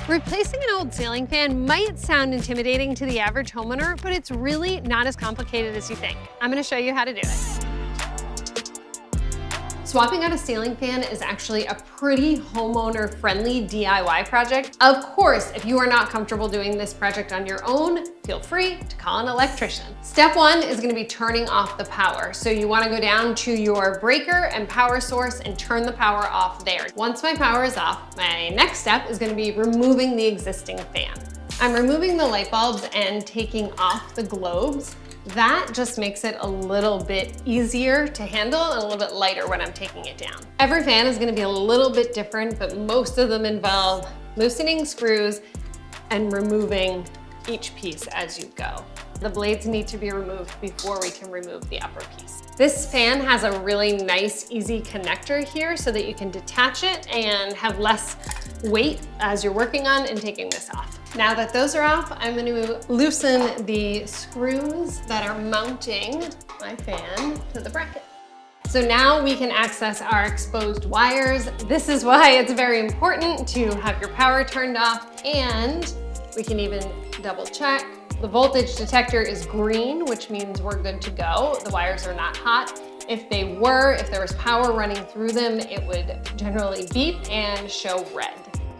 Replacing an old ceiling fan might sound intimidating to the average homeowner, but it's really not as complicated as you think. I'm gonna show you how to do it. Swapping out a ceiling fan is actually a pretty homeowner-friendly DIY project. Of course, if you are not comfortable doing this project on your own, feel free to call an electrician. Step one is gonna be turning off the power. So you wanna go down to your breaker and power source and turn the power off there. Once my power is off, my next step is gonna be removing the existing fan. I'm removing the light bulbs and taking off the globes. That just makes it a little bit easier to handle and a little bit lighter when I'm taking it down. Every fan is gonna be a little bit different, but most of them involve loosening screws and removing each piece as you go. The blades need to be removed before we can remove the upper piece. This fan has a really nice, easy connector here so that you can detach it and have less weight as you're working on and taking this off. Now that those are off, I'm going to loosen the screws that are mounting my fan to the bracket. So now we can access our exposed wires. This is why it's very important to have your power turned off, and we can even double check. The voltage detector is green, which means we're good to go. The wires are not hot. If there was power running through them, it would generally beep and show red.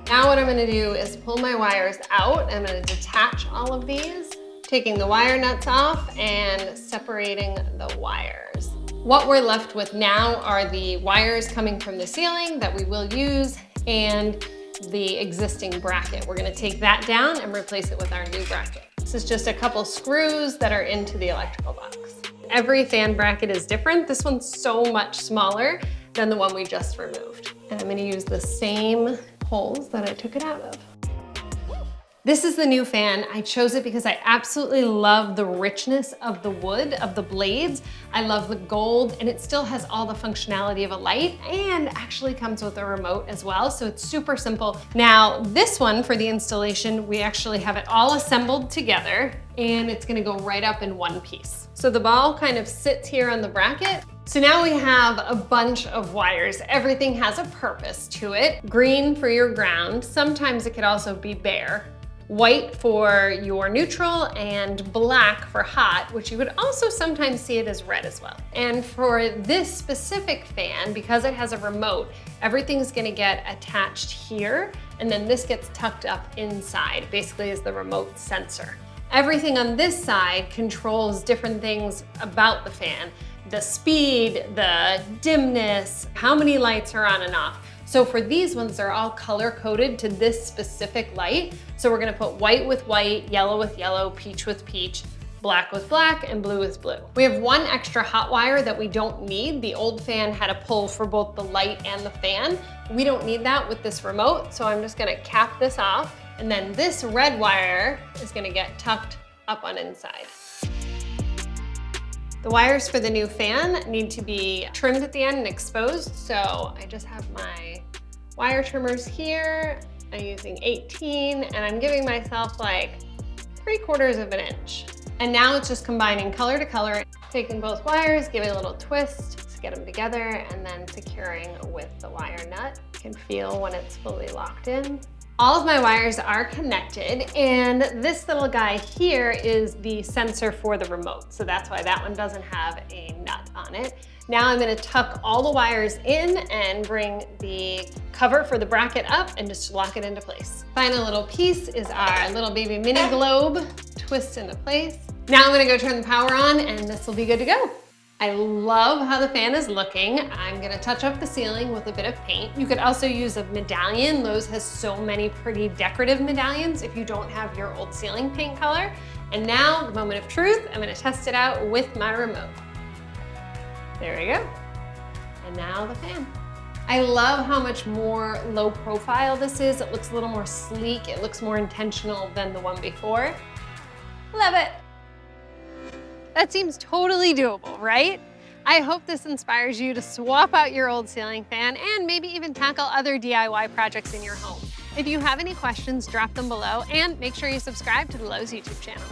Now what I'm gonna do is pull my wires out. I'm gonna detach all of these, taking the wire nuts off and separating the wires. What we're left with now are the wires coming from the ceiling that we will use and the existing bracket. We're gonna take that down and replace it with our new bracket. This is just a couple screws that are into the electrical box. Every fan bracket is different. This one's so much smaller than the one we just removed. And I'm gonna use the same holes that I took it out of. This is the new fan. I chose it because I absolutely love the richness of the wood, of the blades. I love the gold, and it still has all the functionality of a light and actually comes with a remote as well, so it's super simple. Now, this one for the installation, we actually have it all assembled together, and it's gonna go right up in one piece. So the ball kind of sits here on the bracket. So now we have a bunch of wires. Everything has a purpose to it. Green for your ground. Sometimes it could also be bare. White for your neutral and black for hot, which you would also sometimes see it as red as well. And for this specific fan, because it has a remote, everything's gonna get attached here, and then this gets tucked up inside, basically as the remote sensor. Everything on this side controls different things about the fan. The speed, the dimness, how many lights are on and off. So for these ones, they're all color coded to this specific light. So we're gonna put white with white, yellow with yellow, peach with peach, black with black, and blue with blue. We have one extra hot wire that we don't need. The old fan had a pull for both the light and the fan. We don't need that with this remote, so I'm just gonna cap this off. And then this red wire is gonna get tucked up on inside. The wires for the new fan need to be trimmed at the end and exposed, so I just have my wire trimmers here. I'm using 18, and I'm giving myself like 3/4 of an inch. And now it's just combining color to color, taking both wires, giving a little twist to get them together, and then securing with the wire nut. You can feel when it's fully locked in. All of my wires are connected, and this little guy here is the sensor for the remote. So that's why that one doesn't have a nut on it. Now I'm gonna tuck all the wires in and bring the cover for the bracket up and just lock it into place. Final little piece is our little baby mini globe, twist into place. Now I'm gonna go turn the power on, and this will be good to go. I love how the fan is looking. I'm gonna touch up the ceiling with a bit of paint. You could also use a medallion. Lowe's has so many pretty decorative medallions if you don't have your old ceiling paint color. And now, the moment of truth, I'm gonna test it out with my remote. There we go. And now the fan. I love how much more low profile this is. It looks a little more sleek. It looks more intentional than the one before. Love it. That seems totally doable, right? I hope this inspires you to swap out your old ceiling fan and maybe even tackle other DIY projects in your home. If you have any questions, drop them below, and make sure you subscribe to the Lowe's YouTube channel.